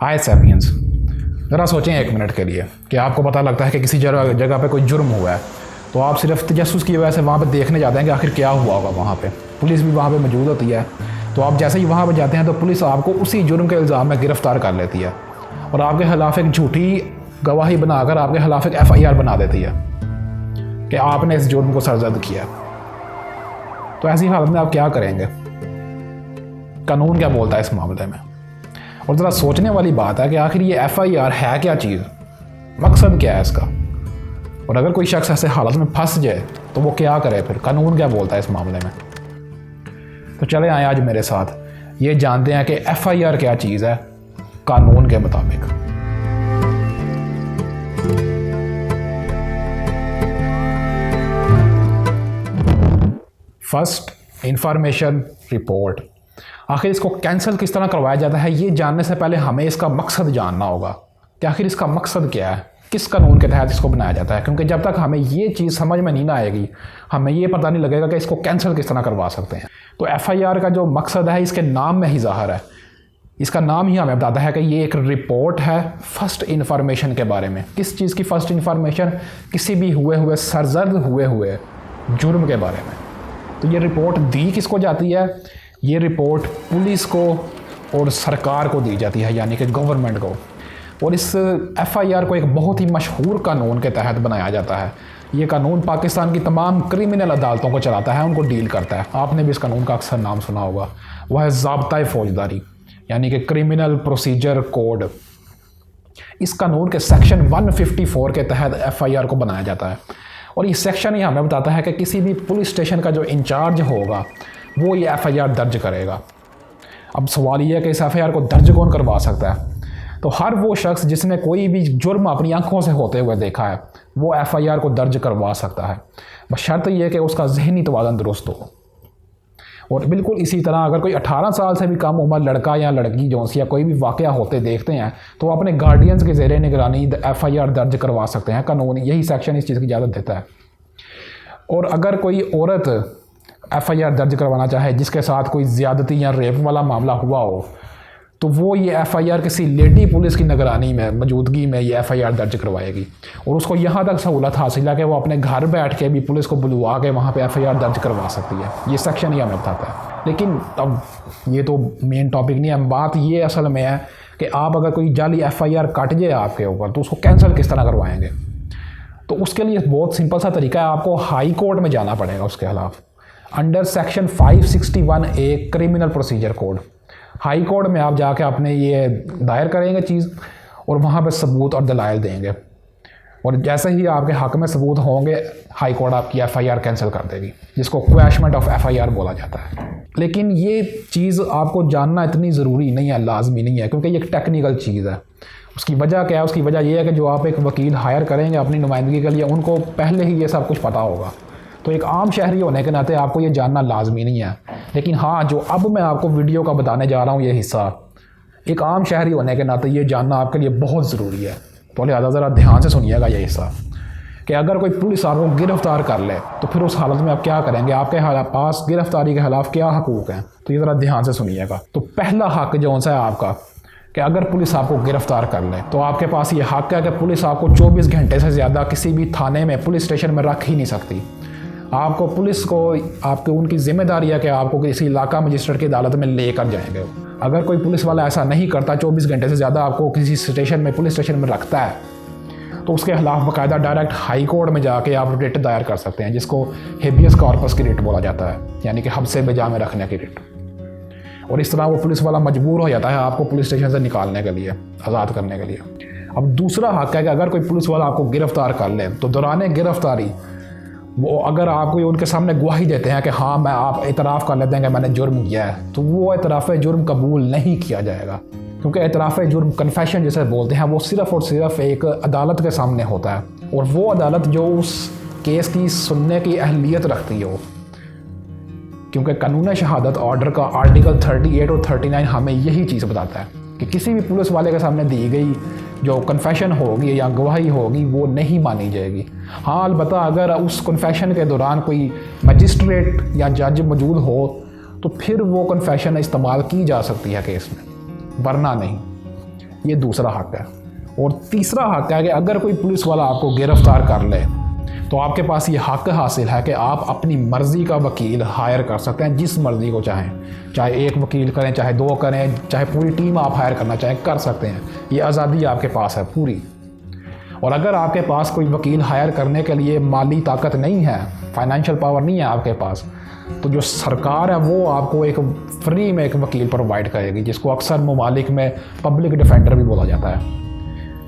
हाय sapiens, ज़रा सोचें एक मिनट के लिए कि आपको पता लगता है कि किसी जगह पे कोई जुर्म हुआ है, तो आप सिर्फ तजस्सुस की वजह से वहाँ पे देखने जाते हैं कि आखिर क्या हुआ होगा। वहाँ पे पुलिस भी वहाँ पे मौजूद होती है, तो आप जैसे ही वहाँ पे जाते हैं तो पुलिस आपको उसी जुर्म के इल्ज़ाम में गिरफ़्तार कर लेती है और आपके ख़िलाफ़ एक झूठी गवाही बनाकर आपके ख़िलाफ़ एक FIR बना देती है कि आपने इस जुर्म को सरजद किया। तो ऐसी हालत में आप क्या करेंगे? कानून क्या बोलता है इस मामले में? और ज़रा सोचने वाली बात है कि आखिर ये FIR है क्या चीज़, मकसद क्या है इसका, और अगर कोई शख्स ऐसे हालत में फंस जाए तो वो क्या करे फिर? कानून क्या बोलता है इस मामले में? तो चले आए आज मेरे साथ ये जानते हैं कि FIR क्या चीज़ है कानून के मुताबिक। First, information report. आखिर इसको कैंसिल किस तरह करवाया जाता है, ये जानने से पहले हमें इसका मकसद जानना होगा कि आखिर इसका मकसद क्या है, किस कानून के तहत इसको बनाया जाता है। क्योंकि जब तक हमें ये चीज़ समझ में नहीं ना आएगी, हमें ये पता नहीं लगेगा कि इसको कैंसिल किस तरह करवा सकते हैं। तो FIR का जो मकसद है इसके नाम में ही ज़ाहिर है। इसका नाम ही हमें बताता है कि ये एक रिपोर्ट है फर्स्ट इन्फॉर्मेशन के बारे में। किस चीज़ की फर्स्ट इन्फॉर्मेशन? किसी भी हुए सरजद हुए जुर्म के बारे में। तो ये रिपोर्ट दी किसको जाती है? ये रिपोर्ट पुलिस को और सरकार को दी जाती है, यानी कि गवर्नमेंट को। और इस FIR को एक बहुत ही मशहूर कानून के तहत बनाया जाता है। ये कानून पाकिस्तान की तमाम क्रिमिनल अदालतों को चलाता है, उनको डील करता है। आपने भी इस कानून का अक्सर नाम सुना होगा। वह है ज़ाब्ता फौजदारी, यानी कि क्रिमिनल प्रोसीजर कोड। इस कानून के सेक्शन 154 के तहत FIR को बनाया जाता है। और ये सेक्शन ही हमें बताता है कि किसी भी पुलिस स्टेशन का जो इंचार्ज होगा वो ये FIR दर्ज करेगा। अब सवाल ये है कि इस FIR को दर्ज कौन करवा सकता है? तो हर वो शख्स जिसने कोई भी जुर्म अपनी आंखों से होते हुए देखा है वो FIR को दर्ज करवा सकता है, बस शर्त यह है कि उसका ज़हनी तवाज़ुन दुरुस्त हो। और बिल्कुल इसी तरह अगर कोई 18 साल से भी कम उम्र लड़का या लड़की जोंस या कोई भी वाक़या होते देखते हैं तो अपने गार्डियंस के ज़ेरे निगरानी FIR दर्ज करवा सकते हैं। कानून यही सेक्शन इस चीज़ की इजाज़त देता है। और अगर कोई औरत FIR दर्ज करवाना चाहे जिसके साथ कोई ज़्यादती या रेप वाला मामला हुआ हो, तो वो ये FIR किसी लेडी पुलिस की निगरानी में मौजूदगी में ये FIR दर्ज करवाएगी। और उसको यहाँ तक सहूलत हासिल है कि वो अपने घर बैठ के भी पुलिस को बुलवा के वहाँ पे FIR दर्ज करवा सकती है। ये सेक्शन ही हमें बताता है। लेकिन अब ये तो मेन टॉपिक नहीं है। बात ये असल में है कि आप अगर कोई जाली FIR कट जाए आपके ऊपर तो उसको कैंसिल किस तरह करवाएंगे? तो उसके लिए बहुत सिंपल सा तरीका है, आपको हाई कोर्ट में जाना पड़ेगा उसके खिलाफ under section 561A criminal procedure code. High court में आप जाके अपने ये दायर करेंगे चीज़ और वहाँ पे सबूत और दलाइल देंगे, और जैसे ही आपके हक़ में सबूत होंगे हाई कोर्ट आपकी FIR कैंसिल कर देगी, जिसको क्वैशमेंट ऑफ FIR बोला जाता है। लेकिन ये चीज़ आपको जानना इतनी ज़रूरी नहीं है, लाजमी नहीं है, क्योंकि ये एक टेक्निकल चीज़ है। उसकी वजह क्या है? उसकी वजह यह है कि जो आप एक वकील हायर करेंगे अपनी नुमाइंदगी के लिए, उनको पहले ही ये सब कुछ पता होगा। तो एक आम शहरी होने के नाते आपको ये जानना लाजमी नहीं है। लेकिन हाँ, जो अब मैं आपको वीडियो का बताने जा रहा हूँ ये हिस्सा, एक आम शहरी होने के नाते ये जानना आपके लिए बहुत ज़रूरी है। तो लिहाजा ज़रा ध्यान से सुनिएगा ये हिस्सा कि अगर कोई पुलिस आपको गिरफ़्तार कर ले तो फिर उस हालत में आप क्या करेंगे, आपके पास गिरफ़्तारी के खिलाफ क्या हकूक़ हैं। तो ये ज़रा ध्यान से सुनिएगा। तो पहला हक़ जो सा है आपका कि अगर पुलिस आपको गिरफ़्तार कर ले तो आपके पास ये हक़ है कि पुलिस आपको 24 घंटे से ज़्यादा किसी भी थाने में, पुलिस स्टेशन में रख ही नहीं सकती। आपको पुलिस को आपकी उनकी ज़िम्मेदारी है कि आपको किसी इलाका मजिस्ट्रेट की अदालत में लेकर जाएंगे। अगर कोई पुलिस वाला ऐसा नहीं करता, 24 घंटे से ज़्यादा आपको किसी स्टेशन में, पुलिस स्टेशन में रखता है, तो उसके खिलाफ बाकायदा डायरेक्ट हाई कोर्ट में जाके आप रिट दायर कर सकते हैं, जिसको हेबियस कॉर्पस की रिट बोला जाता है, यानी कि हब्से बेजा में रखने की रिट। और इस तरह वो पुलिस वाला मजबूर हो जाता है आपको पुलिस स्टेशन से निकालने के लिए, आज़ाद करने के लिए। अब दूसरा हक़ है कि अगर कोई पुलिस वाला आपको गिरफ़्तार कर ले तो दौरान गिरफ़्तारी वो अगर आप कोई उनके सामने गवाही देते हैं कि हाँ मैं आप इतराफ़ कर लेते हैं कि मैंने जुर्म किया है, तो वो इतराफ़ जुर्म कबूल नहीं किया जाएगा। क्योंकि इतराफ़ जुर्म, कन्फेशन जिसे बोलते हैं, वो सिर्फ़ और सिर्फ एक अदालत के सामने होता है, और वो अदालत जो उस केस की सुनने की अहलियत रखती है। क्योंकि कानून शहादत ऑर्डर का आर्टिकल 38 और 39 हमें यही चीज़ बताता है कि किसी भी पुलिस वाले के सामने दी गई जो कन्फेशन होगी या गवाही होगी वो नहीं मानी जाएगी। हाँ, अलबत्ता अगर उस कन्फेशन के दौरान कोई मजिस्ट्रेट या जज मौजूद हो तो फिर वो कन्फेशन इस्तेमाल की जा सकती है केस में, वरना नहीं। ये दूसरा हक है। और तीसरा हक है कि अगर कोई पुलिस वाला आपको गिरफ़्तार कर ले तो आपके पास ये हक हासिल है कि आप अपनी मर्ज़ी का वकील हायर कर सकते हैं, जिस मर्ज़ी को चाहें, चाहे एक वकील करें, चाहे दो करें, चाहे पूरी टीम आप हायर करना चाहें, कर सकते हैं। ये आज़ादी आपके पास है पूरी। और अगर आपके पास कोई वकील हायर करने के लिए माली ताकत नहीं है, फाइनेंशियल पावर नहीं है आपके पास, तो जो सरकार है वो आपको एक फ्री में एक वकील प्रोवाइड करेगी, जिसको अक्सर ममालिक में पब्लिक डिफेंडर भी बोला जाता है।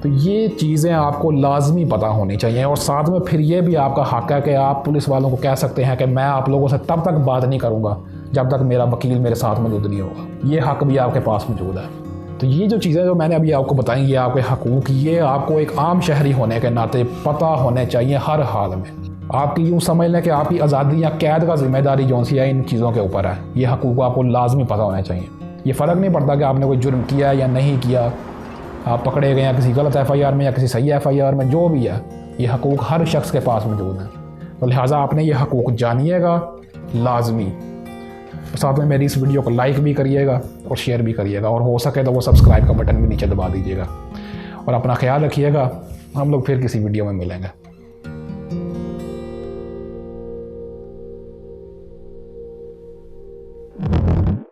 तो ये चीज़ें आपको लाजमी पता होनी चाहिए। और साथ में फिर ये भी आपका हक है कि आप पुलिस वालों को कह सकते हैं कि मैं आप लोगों से तब तक बात नहीं करूँगा जब तक मेरा वकील मेरे साथ मौजूद नहीं होगा। ये हक भी आपके पास मौजूद है। तो ये जो चीज़ें जो मैंने अभी आपको बताई, ये आपके हकूक़, ये आपको एक आम शहरी होने के नाते पता होने चाहिए हर हाल में। आपकी यूँ समझ लें कि आपकी आज़ादी या कैद का जिम्मेदारी जो सी है इन चीज़ों के ऊपर है। ये हकूक़ आपको लाजमी पता होने चाहिए। ये फ़र्क नहीं पड़ता कि आपने कोई जुर्म किया या नहीं किया, आप पकड़े गए हैं किसी गलत FIR में या किसी सही FIR में, जो भी है, ये हकूक़ हर शख्स के पास मौजूद हैं। तो लिहाजा आपने ये हकूक़ जानिएगा लाजमी। साथ में मेरी इस वीडियो को लाइक भी करिएगा और शेयर भी करिएगा, और हो सके तो वो सब्सक्राइब का बटन भी नीचे दबा दीजिएगा। और अपना ख्याल रखिएगा। हम लोग फिर किसी वीडियो में मिलेंगे।